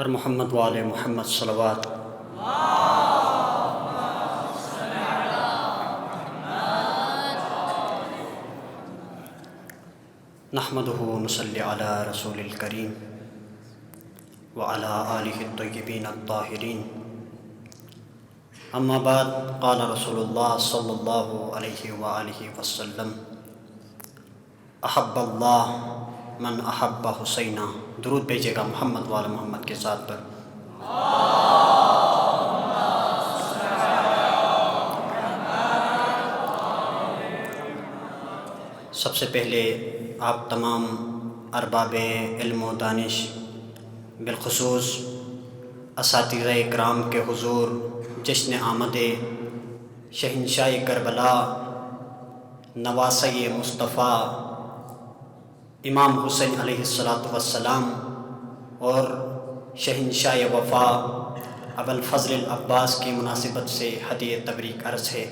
اور محمد وآل محمد صلوات۔ نحمدہ ونصلی علی رسول الکریم وعلی آلہ الطیبین الطاہرین، اما بعد، قال رسول اللہ صلی اللہ علیہ وآلہ وسلم: احب اللہ من احب حسینہ۔ درود بھیجیے گا محمد وآل محمد کے ساتھ پر۔ سب سے پہلے آپ تمام ارباب علم و دانش، بالخصوص اساتذہ کرام کے حضور جشن آمد شہنشاہ کربلا نواسۂ مصطفیٰ امام حسین علیہ السلام اور شہنشاہ وفا ابوالفضل العباس کی مناسبت سے ہدیہ تبریک عرض ہے۔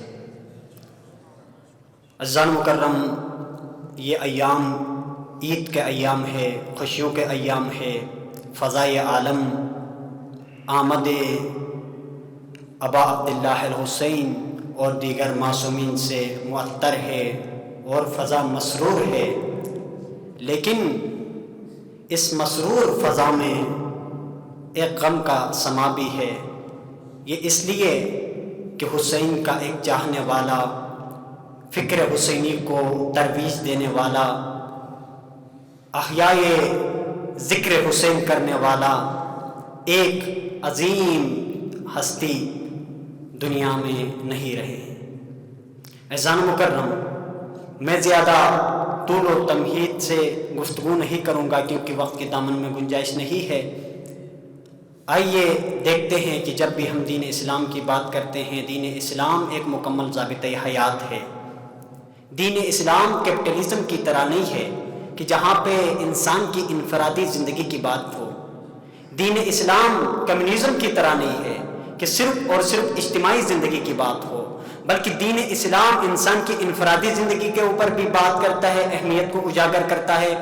عزیزان مکرم، یہ ایام عید کے ایام ہے، خوشیوں کے ایام ہے، فضائے عالم آمد ابا عبداللہ الحسین اور دیگر معصومین سے معطر ہے اور فضا مسرور ہے، لیکن اس مسرور فضا میں ایک غم کا سما بھی ہے۔ یہ اس لیے کہ حسین کا ایک چاہنے والا، فکر حسینی کو ترویج دینے والا، احیاء ذکر حسین کرنے والا ایک عظیم ہستی دنیا میں نہیں رہے۔ عزیزان مکرم، میں زیادہ طول و تمہید سے گفتگو نہیں کروں گا کیونکہ وقت کے دامن میں گنجائش نہیں ہے۔ آئیے دیکھتے ہیں کہ جب بھی ہم دین اسلام کی بات کرتے ہیں، دین اسلام ایک مکمل ضابطۂ حیات ہے۔ دین اسلام کیپٹلزم کی طرح نہیں ہے کہ جہاں پہ انسان کی انفرادی زندگی کی بات ہو۔ دین اسلام کمیونزم کی طرح نہیں ہے کہ صرف اور صرف اجتماعی زندگی کی بات ہو، بلکہ دین اسلام انسان کی انفرادی زندگی کے اوپر بھی بات کرتا ہے، اہمیت کو اجاگر کرتا ہے،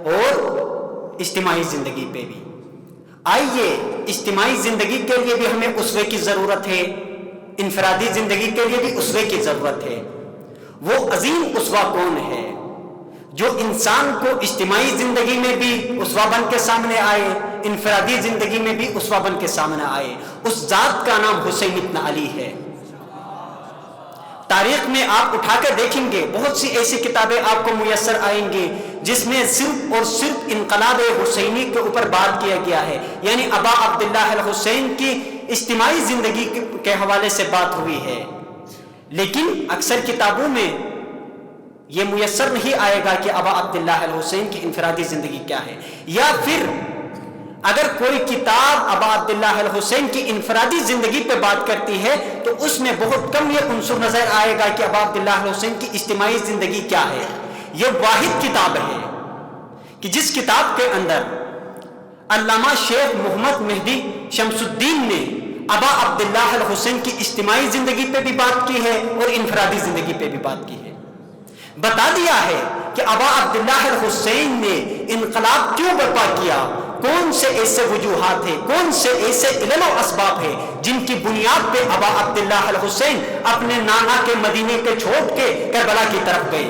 اور اجتماعی زندگی پہ بھی۔ آئیے، اجتماعی زندگی کے لیے بھی ہمیں اسوے کی ضرورت ہے، انفرادی زندگی کے لیے بھی اسوے کی ضرورت ہے۔ وہ عظیم اسوہ کون ہے جو انسان کو اجتماعی زندگی میں بھی اسوہ بن کے سامنے آئے، انفرادی زندگی میں بھی اسوہ بن کے سامنے آئے؟ اس ذات کا نام حسین ابن علی ہے۔ تاریخ میں آپ اٹھا کر دیکھیں گے، بہت سی ایسی کتابیں آپ کو میسر آئیں گی جس میں صرف اور صرف انقلاب حسینی کے اوپر بات کیا گیا ہے، یعنی ابا عبداللہ الحسین کی اجتماعی زندگی کے حوالے سے بات ہوئی ہے۔ لیکن اکثر کتابوں میں یہ میسر نہیں آئے گا کہ ابا عبداللہ الحسین کی انفرادی زندگی کیا ہے، یا پھر اگر کوئی کتاب ابا عبداللہ الحسین کی انفرادی زندگی پہ بات کرتی ہے تو اس میں بہت کم یہ عنصر نظر آئے گا کہ ابا عبداللہ الحسین کی اجتماعی زندگی کیا ہے۔ یہ واحد کتاب ہے کہ جس کتاب کے اندر علامہ شیخ محمد مہدی شمس الدین نے ابا عبداللہ الحسین کی اجتماعی زندگی پہ بھی بات کی ہے اور انفرادی زندگی پہ بھی بات کی ہے۔ بتا دیا ہے کہ ابا عبداللہ الحسین نے انقلاب کیوں برپا کیا، کون سے ایسے وجوہات ہیں، کون سے ایسے علل و اسباب ہیں جن کی بنیاد پہ ابا عبداللہ الحسین اپنے نانا کے مدینے کے چھوڑ کے کربلا کی طرف گئے۔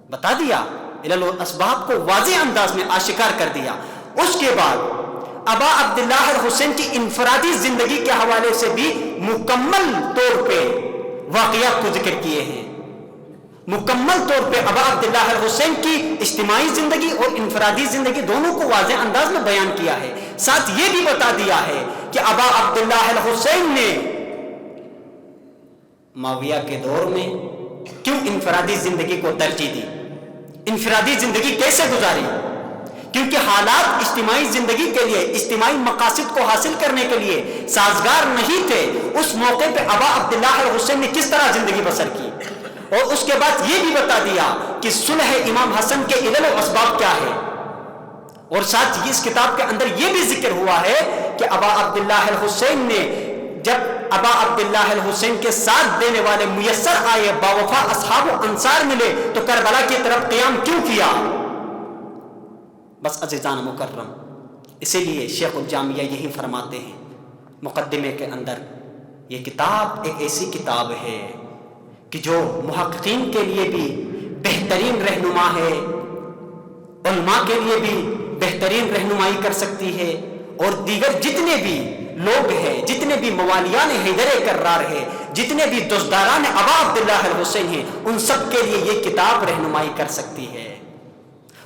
بتا دیا، علل و اسباب کو واضح انداز میں آشکار کر دیا۔ اس کے بعد ابا عبداللہ الحسین کی انفرادی زندگی کے حوالے سے بھی مکمل طور پہ واقعات کو ذکر کیے ہیں۔ مکمل طور پہ ابا عبداللہ الحسین کی اجتماعی زندگی اور انفرادی زندگی دونوں کو واضح انداز میں بیان کیا ہے۔ ساتھ یہ بھی بتا دیا ہے کہ ابا عبداللہ الحسین نے معاویہ کے دور میں کیوں انفرادی زندگی کو ترجیح دی، انفرادی زندگی کیسے گزاری، کیونکہ حالات اجتماعی زندگی کے لیے، اجتماعی مقاصد کو حاصل کرنے کے لیے سازگار نہیں تھے۔ اس موقع پہ ابا عبداللہ الحسین نے کس طرح زندگی بسر کی، اور اس کے بعد یہ بھی بتا دیا کہ صلح امام حسن کے علل و اسباب کیا ہے۔ اور ساتھ ہی اس کتاب کے اندر یہ بھی ذکر ہوا ہے کہ ابا عبداللہ الحسین نے جب ابا عبداللہ الحسین کے ساتھ دینے والے میسر آئے، باوفا اصحاب و انصار ملے، تو کربلا کی طرف قیام کیوں کیا؟ بس عزیزان مکرم، اسی لیے شیخ الجامیہ یہی فرماتے ہیں مقدمے کے اندر، یہ کتاب ایک ایسی کتاب ہے کہ جو محققین کے لیے بھی بہترین رہنما ہے، علماء کے لیے بھی بہترین رہنمائی کر سکتی ہے، اور دیگر جتنے بھی لوگ ہیں، جتنے بھی موالیان حیدر کرار ہے، جتنے بھی دزداران ابا عبداللہ الحسین ہیں، ان سب کے لیے یہ کتاب رہنمائی کر سکتی ہے۔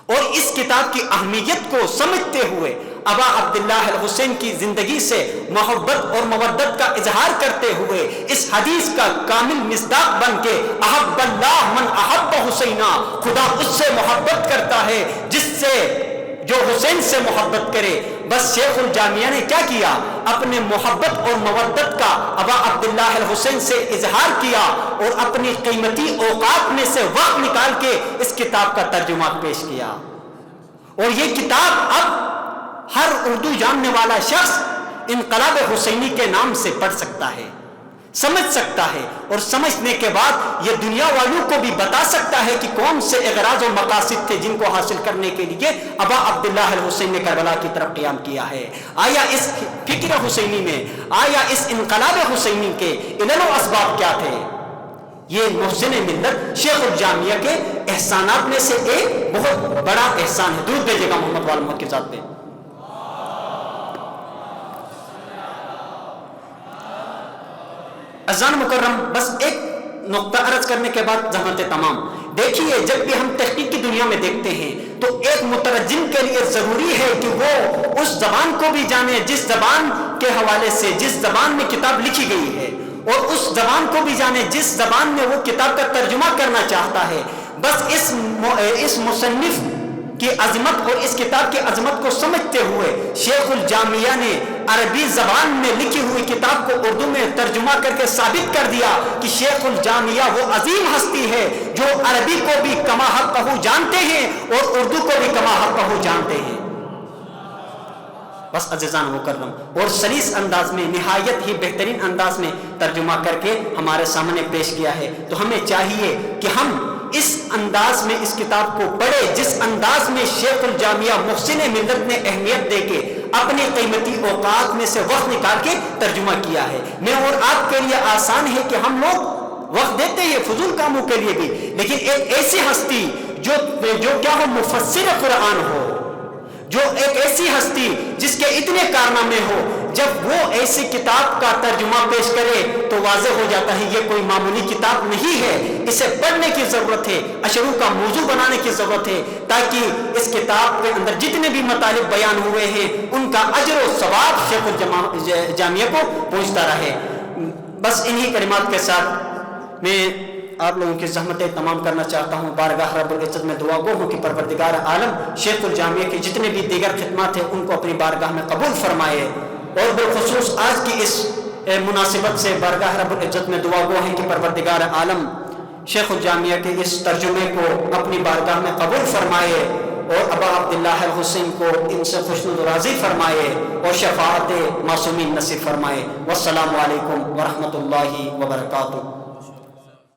اور اس کتاب کی اہمیت کو سمجھتے ہوئے ابا عبداللہ الحسین کی زندگی سے محبت اور مودت کا اظہار کرتے ہوئے اس حدیث کا کامل مصداق بن کے احب اللہ من احب حسینا، خدا اس سے محبت کرتا ہے جس سے جو حسین سے محبت کرے۔ بس شیخ الجامیہ نے کیا کیا؟ اپنے محبت اور مودت کا ابا عبداللہ الحسین سے اظہار کیا اور اپنی قیمتی اوقات میں سے وقت نکال کے اس کتاب کا ترجمہ پیش کیا۔ اور یہ کتاب اب ہر اردو جاننے والا شخص انقلاب حسینی کے نام سے پڑھ سکتا ہے، سمجھ سکتا ہے، اور سمجھنے کے بعد یہ دنیا والوں کو بھی بتا سکتا ہے کہ کون سے اغراض و مقاصد تھے جن کو حاصل کرنے کے لیے ابا عبداللہ الحسین نے کربلا کی طرف قیام کیا ہے۔ آیا اس فکر حسینی میں، آیا اس انقلاب حسینی کے علل و اسباب کیا تھے؟ یہ محسن ملت شیخ الجامیہ کے احسانات میں سے ایک بہت بڑا احسان ہے۔ درود بھیجیے گا محمد وال محمد کے ذات پہ۔ اذان مکرم، بس ایک نقطہ عرض کرنے کے بعد زحمت تمام۔ دیکھیے، جب بھی ہم تحقیق کی دنیا میں دیکھتے ہیں تو ایک مترجم کے لیے ضروری ہے کہ وہ اس زبان کو بھی جانے جس زبان کے حوالے سے، جس زبان میں کتاب لکھی گئی ہے، اور اس زبان کو بھی جانے جس زبان میں وہ کتاب کا ترجمہ کرنا چاہتا ہے۔ بس اس مصنف کی عظمت اور اس کتاب کی عظمت کو سمجھتے ہوئے شیخ الجامیہ نے عربی زبان میں لکھی ہوئی کتاب کو اردو میں ترجمہ کر کے ثابت کر دیا کہ شیخ الجامیہ وہ عظیم ہستی ہے جو عربی کو بھی کما حقہ جانتے ہیں اور اردو کو بھی کما حقہ جانتے ہیں۔ بس عزیزان مکرم، اور سلیس انداز میں، نہایت ہی بہترین انداز میں ترجمہ کر کے ہمارے سامنے پیش کیا ہے۔ تو ہمیں چاہیے کہ ہم اس انداز میں اس کتاب کو پڑھے جس انداز میں شیخ الجامیہ محسن ملت نے اہمیت دے کے اپنی قیمتی اوقات میں سے وقت نکال کے ترجمہ کیا ہے۔ میں اور آپ کے لیے آسان ہے کہ ہم لوگ وقت دیتے ہیں فضول کاموں کے لیے بھی، لیکن ایک ایسی ہستی جو کیا ہو، مفسر قرآن ہو، جو ایک ایسی ہستی جس کے اتنے کارنامے ہو، جب وہ ایسی کتاب کا ترجمہ پیش کرے تو واضح ہو جاتا ہے یہ کوئی معمولی کتاب نہیں ہے، اسے پڑھنے کی ضرورت ہے، اشرو کا موضوع بنانے کی ضرورت ہے، تاکہ اس کتاب کے اندر جتنے بھی مطالب بیان ہوئے ہیں ان کا اجر و ثواب شیخ الجامیہ کو پہنچتا رہے۔ بس انہی کلمات کے ساتھ میں آپ لوگوں کی زحمتیں تمام کرنا چاہتا ہوں۔ بارگاہ رب العزت میں دعا گو ہوں کہ پروردگار عالم شیخ الجامیہ کی جتنے بھی دیگر خدمات ہیں ان کو اپنی بارگاہ میں قبول فرمائے، اور بالخصوص آج کی اس مناسبت سے بارگاہ رب العزت میں دعا گو ہے کہ پروردگار عالم شیخ الجامیہ کے اس ترجمے کو اپنی بارگاہ میں قبول فرمائے، اور ابا عبداللہ الحسین کو ان سے خوشنود و راضی فرمائے، اور شفاعت معصومین نصیب فرمائے۔ والسلام علیکم ورحمۃ اللہ وبرکاتہ۔